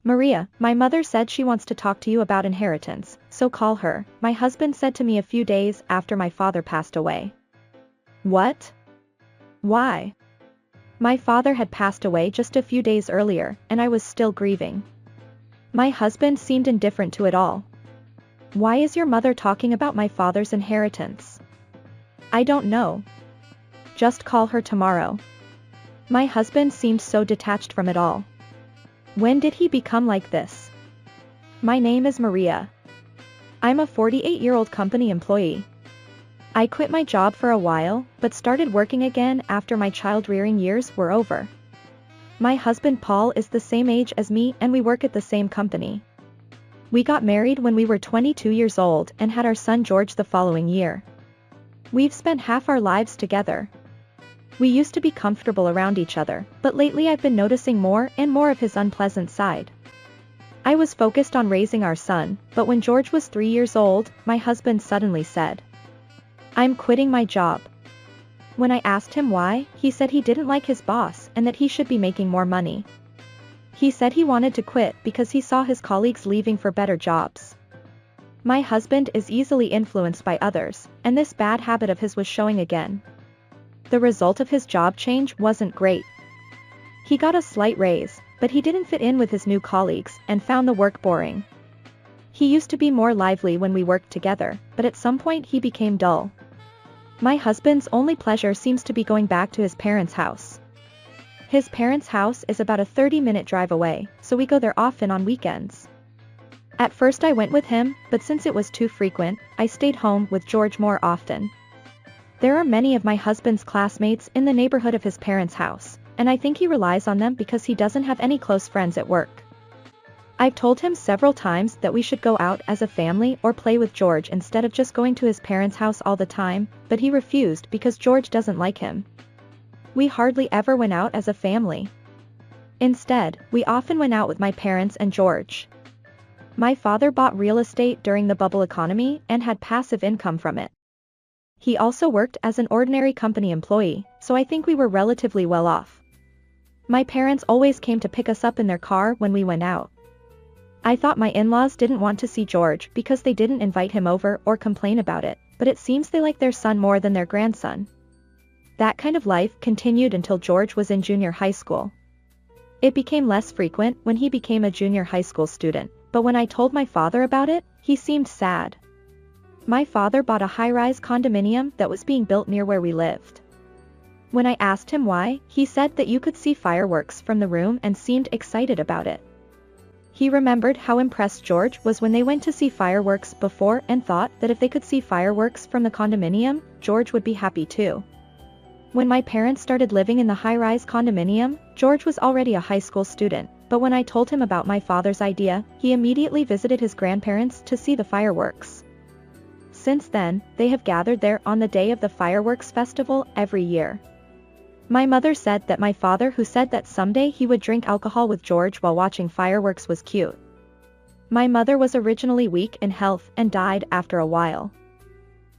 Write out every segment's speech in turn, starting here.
Maria, my mother said she wants to talk to you about inheritance, so call her, my husband said to me a few days after my father passed away. What? Why? My father had passed away just a few days earlier, and I was still grieving. My husband seemed indifferent to it all. Why is your mother talking about my father's inheritance? I don't know. Just call her tomorrow. My husband seemed so detached from it all. When did he become like this? My name is Maria. I'm a 48-year-old company employee. I quit my job for a while, but started working again after my child-rearing years were over. My husband Paul is the same age as me and we work at the same company. We got married when we were 22 years old and had our son George the following year. We've spent half our lives together. We used to be comfortable around each other, but lately I've been noticing more and more of his unpleasant side. I was focused on raising our son, but when George was 3 years old, my husband suddenly said, "I'm quitting my job." When I asked him why, he said he didn't like his boss and that he should be making more money. He said he wanted to quit because he saw his colleagues leaving for better jobs. My husband is easily influenced by others, and this bad habit of his was showing again. The result of his job change wasn't great. He got a slight raise, but he didn't fit in with his new colleagues and found the work boring. He used to be more lively when we worked together, but at some point he became dull. My husband's only pleasure seems to be going back to his parents' house. His parents' house is about a 30-minute drive away, so we go there often on weekends. At first I went with him, but since it was too frequent, I stayed home with George more often. There are many of my husband's classmates in the neighborhood of his parents' house, and I think he relies on them because he doesn't have any close friends at work. I've told him several times that we should go out as a family or play with George instead of just going to his parents' house all the time, but he refused because George doesn't like him. We hardly ever went out as a family. Instead, we often went out with my parents and George. My father bought real estate during the bubble economy and had passive income from it. He also worked as an ordinary company employee, so I think we were relatively well off. My parents always came to pick us up in their car when we went out. I thought my in-laws didn't want to see George because they didn't invite him over or complain about it, but it seems they like their son more than their grandson. That kind of life continued until George was in junior high school. It became less frequent when he became a junior high school student, but when I told my father about it, he seemed sad. My father bought a high-rise condominium that was being built near where we lived. When I asked him why, he said that you could see fireworks from the room and seemed excited about it. He remembered how impressed George was when they went to see fireworks before and thought that if they could see fireworks from the condominium, George would be happy too. When my parents started living in the high-rise condominium, George was already a high school student, but when I told him about my father's idea, he immediately visited his grandparents to see the fireworks. Since then, they have gathered there on the day of the fireworks festival every year. My mother said that my father who said that someday he would drink alcohol with George while watching fireworks was cute. My mother was originally weak in health and died after a while.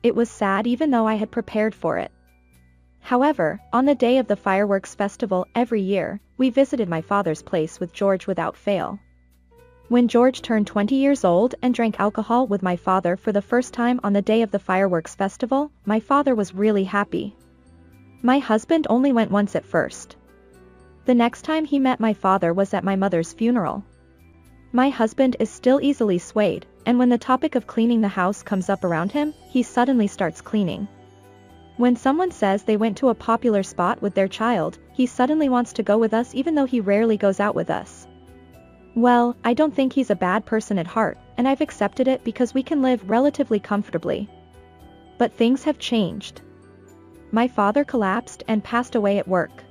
It was sad even though I had prepared for it. However, on the day of the fireworks festival every year, we visited my father's place with George without fail. When George turned 20 years old and drank alcohol with my father for the first time on the day of the fireworks festival, my father was really happy. My husband only went once at first. The next time he met my father was at my mother's funeral. My husband is still easily swayed, and when the topic of cleaning the house comes up around him, he suddenly starts cleaning. When someone says they went to a popular spot with their child, he suddenly wants to go with us even though he rarely goes out with us. Well, I don't think he's a bad person at heart, and I've accepted it because we can live relatively comfortably. But things have changed. My father collapsed and passed away at work.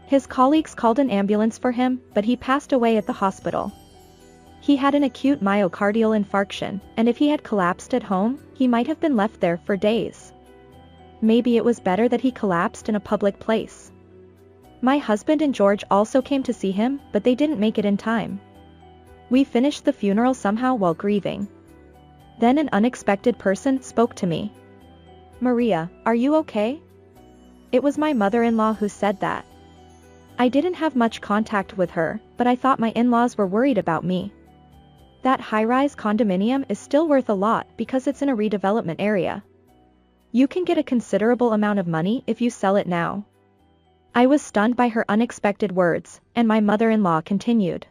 His colleagues called an ambulance for him, but he passed away at the hospital. He had an acute myocardial infarction, and if he had collapsed at home, he might have been left there for days. Maybe it was better that he collapsed in a public place. My husband and George also came to see him, but they didn't make it in time. We finished the funeral somehow while grieving. Then an unexpected person spoke to me. "Maria, are you okay?" It was my mother-in-law who said that. I didn't have much contact with her, but I thought my in-laws were worried about me. That high-rise condominium is still worth a lot because it's in a redevelopment area. You can get a considerable amount of money if you sell it now. I was stunned by her unexpected words, and my mother-in-law continued.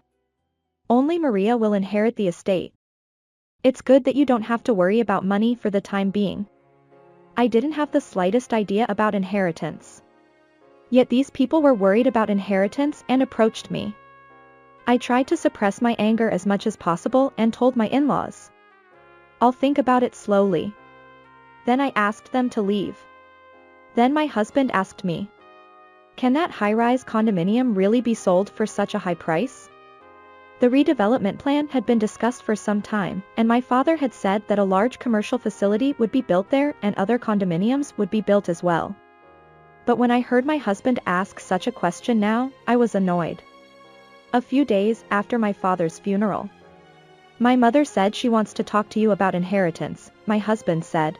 Only Maria will inherit the estate. It's good that you don't have to worry about money for the time being. I didn't have the slightest idea about inheritance. Yet these people were worried about inheritance and approached me. I tried to suppress my anger as much as possible and told my in-laws. I'll think about it slowly. Then I asked them to leave. Then my husband asked me, can that high-rise condominium really be sold for such a high price? The redevelopment plan had been discussed for some time, and my father had said that a large commercial facility would be built there and other condominiums would be built as well. But when I heard my husband ask such a question now, I was annoyed. A few days after my father's funeral, my mother said she wants to talk to you about inheritance. My husband said,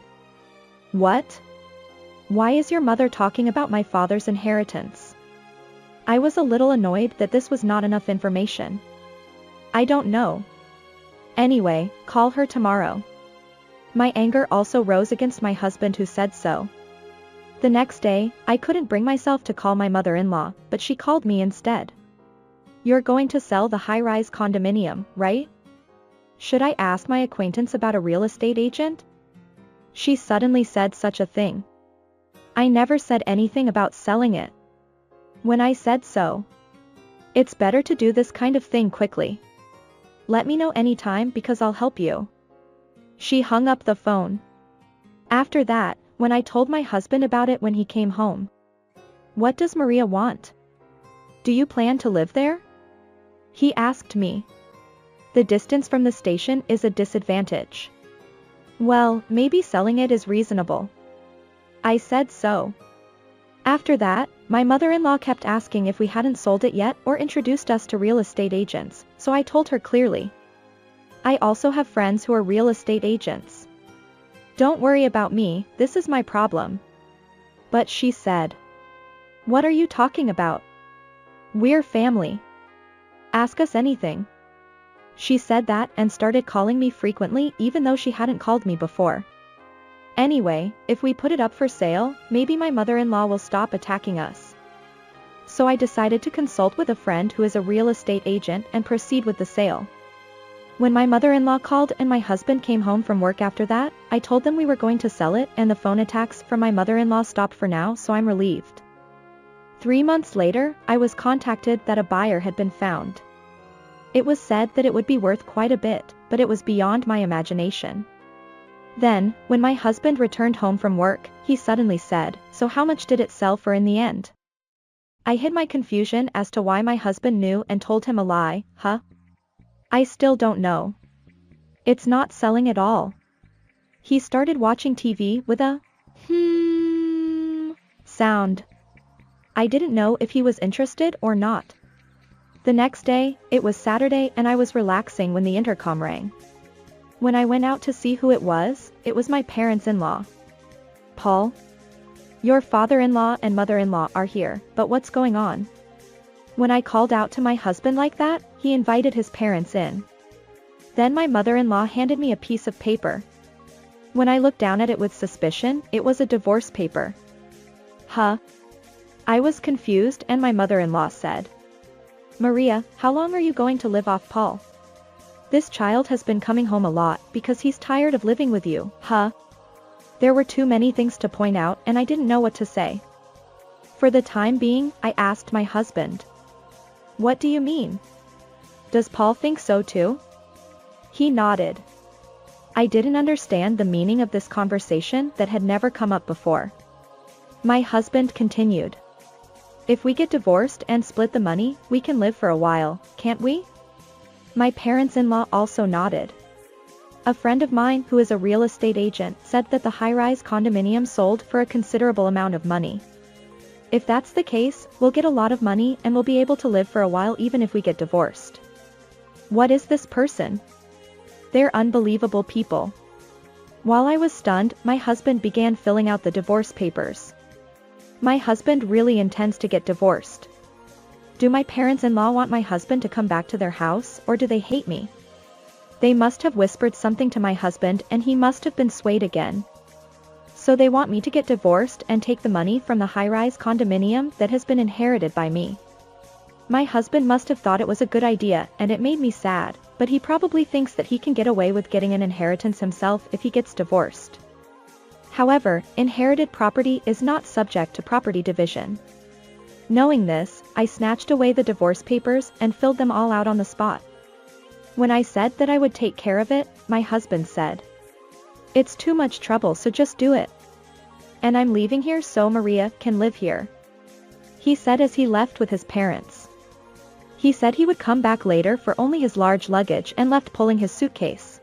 what? Why is your mother talking about my father's inheritance? I was a little annoyed that this was not enough information. I don't know. Anyway, call her tomorrow. My anger also rose against my husband who said so. The next day, I couldn't bring myself to call my mother-in-law, but she called me instead. You're going to sell the high-rise condominium, right? Should I ask my acquaintance about a real estate agent? She suddenly said such a thing. I never said anything about selling it. When I said so, it's better to do this kind of thing quickly. Let me know anytime because I'll help you. She hung up the phone. After that, when I told my husband about it when he came home. What does Maria want? Do you plan to live there? He asked me. The distance from the station is a disadvantage. Well, maybe selling it is reasonable. I said so. After that, my mother-in-law kept asking if we hadn't sold it yet or introduced us to real estate agents, so I told her clearly. I also have friends who are real estate agents. Don't worry about me, this is my problem. But she said. What are you talking about? We're family. Ask us anything. She said that and started calling me frequently even though she hadn't called me before. Anyway, if we put it up for sale, maybe my mother-in-law will stop attacking us. So I decided to consult with a friend who is a real estate agent and proceed with the sale. When my mother-in-law called and my husband came home from work after that, I told them we were going to sell it and the phone attacks from my mother-in-law stopped for now, so I'm relieved. 3 months later, I was contacted that a buyer had been found. It was said that it would be worth quite a bit, but it was beyond my imagination. Then, when my husband returned home from work, he suddenly said, so how much did it sell for in the end? I hid my confusion as to why my husband knew and told him a lie. I still don't know. It's not selling at all. He started watching TV with a sound. I didn't know if he was interested or not. The next day, it was Saturday and I was relaxing when the intercom rang. When I went out to see who it was my parents-in-law. Paul? Your father-in-law and mother-in-law are here, but what's going on? When I called out to my husband like that, he invited his parents in. Then my mother-in-law handed me a piece of paper. When I looked down at it with suspicion, it was a divorce paper. I was confused and my mother-in-law said, Maria, how long are you going to live off Paul? This child has been coming home a lot because he's tired of living with you. There were too many things to point out and I didn't know what to say. For the time being, I asked my husband. What do you mean? Does Paul think so too? He nodded. I didn't understand the meaning of this conversation that had never come up before. My husband continued. If we get divorced and split the money, we can live for a while, can't we? My parents-in-law also nodded. A friend of mine who is a real estate agent said that the high-rise condominium sold for a considerable amount of money. If that's the case, we'll get a lot of money and we'll be able to live for a while even if we get divorced. What is this person? They're unbelievable people. While I was stunned, my husband began filling out the divorce papers. My husband really intends to get divorced. Do my parents-in-law want my husband to come back to their house, or do they hate me? They must have whispered something to my husband and he must have been swayed again. So they want me to get divorced and take the money from the high-rise condominium that has been inherited by me. My husband must have thought it was a good idea and it made me sad, but he probably thinks that he can get away with getting an inheritance himself if he gets divorced. However, inherited property is not subject to property division. Knowing this, I snatched away the divorce papers and filled them all out on the spot. When I said that I would take care of it, my husband said, "It's too much trouble, so just do it. And I'm leaving here so Maria can live here," he said as he left with his parents. He said he would come back later for only his large luggage and left pulling his suitcase.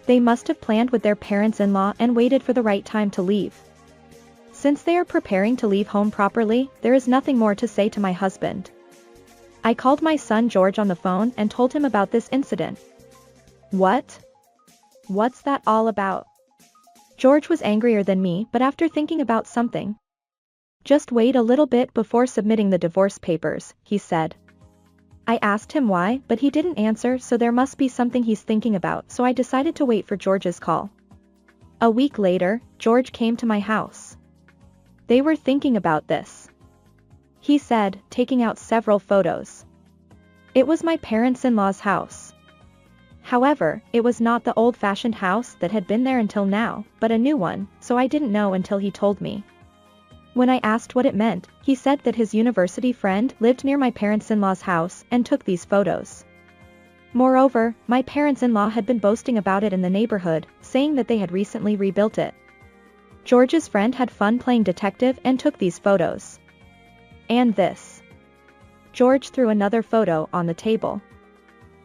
They must have planned with their parents-in-law and waited for the right time to leave. Since they are preparing to leave home properly, there is nothing more to say to my husband. I called my son George on the phone and told him about this incident. "What? What's that all about?" George was angrier than me, but after thinking about something. "Just wait a little bit before submitting the divorce papers," he said. I asked him why, but he didn't answer, so there must be something he's thinking about, so I decided to wait for George's call. A week later, George came to my house. They were thinking about this, he said, taking out several photos. It was my parents-in-law's house. However, it was not the old-fashioned house that had been there until now, but a new one, so I didn't know until he told me. When I asked what it meant, he said that his university friend lived near my parents-in-law's house and took these photos. Moreover, my parents-in-law had been boasting about it in the neighborhood, saying that they had recently rebuilt it. George's friend had fun playing detective and took these photos. And this. George threw another photo on the table.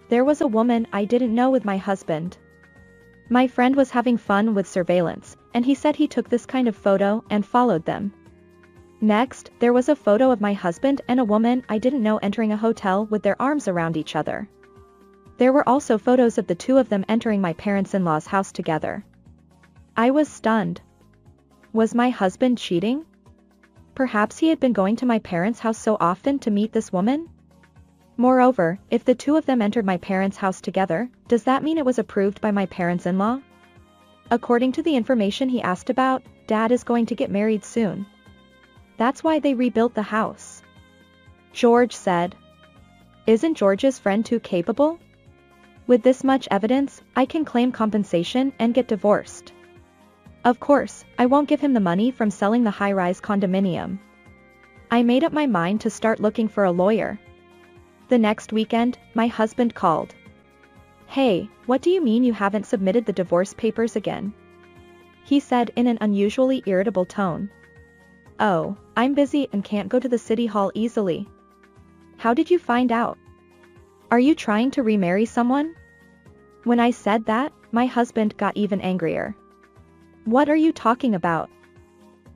There was a woman I didn't know with my husband. My friend was having fun with surveillance, and he said he took this kind of photo and followed them. Next, there was a photo of my husband and a woman I didn't know entering a hotel with their arms around each other. There were also photos of the two of them entering my parents-in-law's house together. I was stunned. Was my husband cheating? Perhaps he had been going to my parents' house so often to meet this woman? Moreover, if the two of them entered my parents' house together, does that mean it was approved by my parents-in-law? According to the information he asked about, Dad is going to get married soon. That's why they rebuilt the house. George said. Isn't George's friend too capable? With this much evidence, I can claim compensation and get divorced. Of course, I won't give him the money from selling the high-rise condominium. I made up my mind to start looking for a lawyer. The next weekend, my husband called. "Hey, what do you mean you haven't submitted the divorce papers again?" he said in an unusually irritable tone. "Oh, I'm busy and can't go to the city hall easily." "How did you find out? Are you trying to remarry someone?" When I said that, my husband got even angrier. "What are you talking about?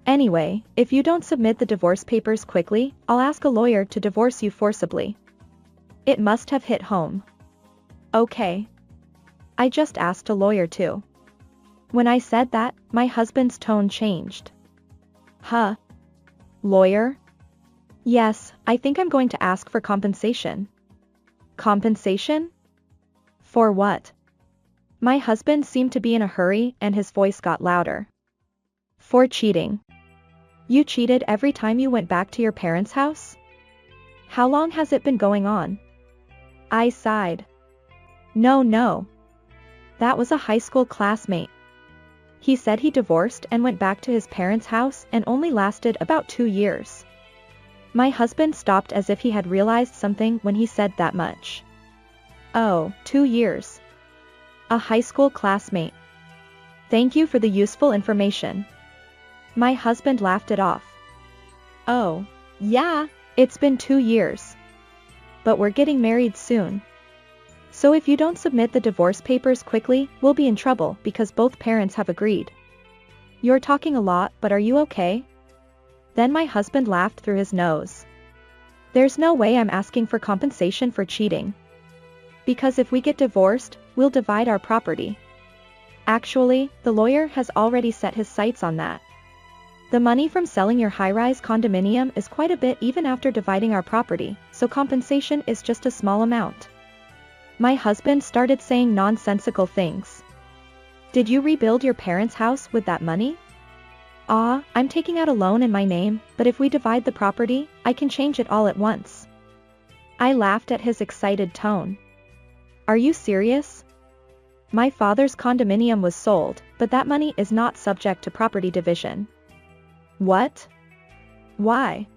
Anyway, if you don't submit the divorce papers quickly, I'll ask a lawyer to divorce you forcibly." It must have hit home. Okay. I just asked a lawyer too. When I said that, my husband's tone changed. Huh? Lawyer? Yes, I think I'm going to ask for compensation. Compensation? For what? My husband seemed to be in a hurry and his voice got louder. For cheating. You cheated every time you went back to your parents' house? How long has it been going on? I sighed. No. That was a high school classmate. He said he divorced and went back to his parents' house and only lasted about 2 years. My husband stopped as if he had realized something when he said that much. Oh, 2 years. A high school classmate. Thank you for the useful information. My husband laughed it off. Oh, yeah, it's been 2 years. But we're getting married soon. So if you don't submit the divorce papers quickly, we'll be in trouble because both parents have agreed. You're talking a lot, but are you okay? Then my husband laughed through his nose. There's no way I'm asking for compensation for cheating. Because if we get divorced, we'll divide our property. Actually, the lawyer has already set his sights on that. The money from selling your high-rise condominium is quite a bit even after dividing our property, so compensation is just a small amount. My husband started saying nonsensical things. Did you rebuild your parents' house with that money? I'm taking out a loan in my name, but if we divide the property, I can change it all at once. I laughed at his excited tone. Are you serious? My father's condominium was sold, but that money is not subject to property division. What? Why?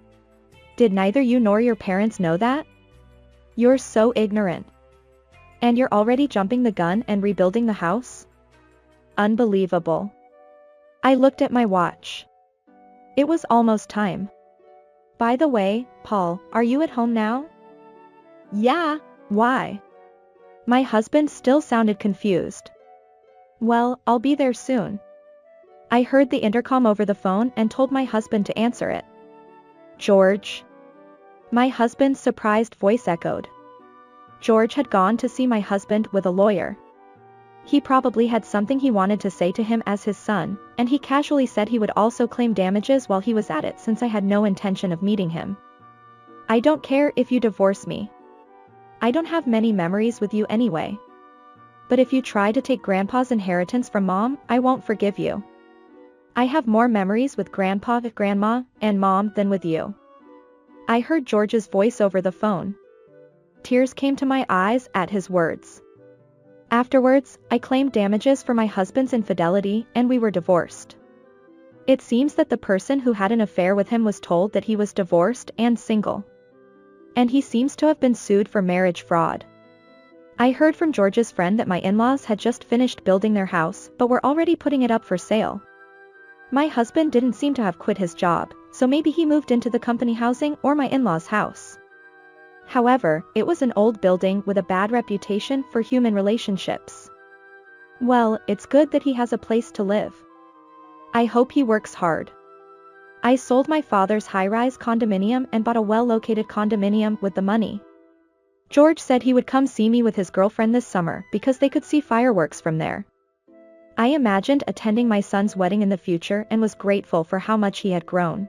Did neither you nor your parents know that? You're so ignorant. And you're already jumping the gun and rebuilding the house? Unbelievable. I looked at my watch. It was almost time. By the way, Paul, are you at home now? Yeah, why? My husband still sounded confused. Well, I'll be there soon. I heard the intercom over the phone and told my husband to answer it. George. My husband's surprised voice echoed. George had gone to see my husband with a lawyer. He probably had something he wanted to say to him as his son, and he casually said he would also claim damages while he was at it since I had no intention of meeting him. I don't care if you divorce me. I don't have many memories with you anyway. But if you try to take Grandpa's inheritance from Mom, I won't forgive you. I have more memories with Grandpa, Grandma, and Mom than with you. I heard George's voice over the phone. Tears came to my eyes at his words. Afterwards, I claimed damages for my husband's infidelity and we were divorced. It seems that the person who had an affair with him was told that he was divorced and single. And he seems to have been sued for marriage fraud. I heard from George's friend that my in-laws had just finished building their house but were already putting it up for sale. My husband didn't seem to have quit his job, so maybe he moved into the company housing or my in-laws' house. However, it was an old building with a bad reputation for human relationships. Well, it's good that he has a place to live. I hope he works hard. I sold my father's high-rise condominium and bought a well-located condominium with the money. George said he would come see me with his girlfriend this summer because they could see fireworks from there. I imagined attending my son's wedding in the future and was grateful for how much he had grown.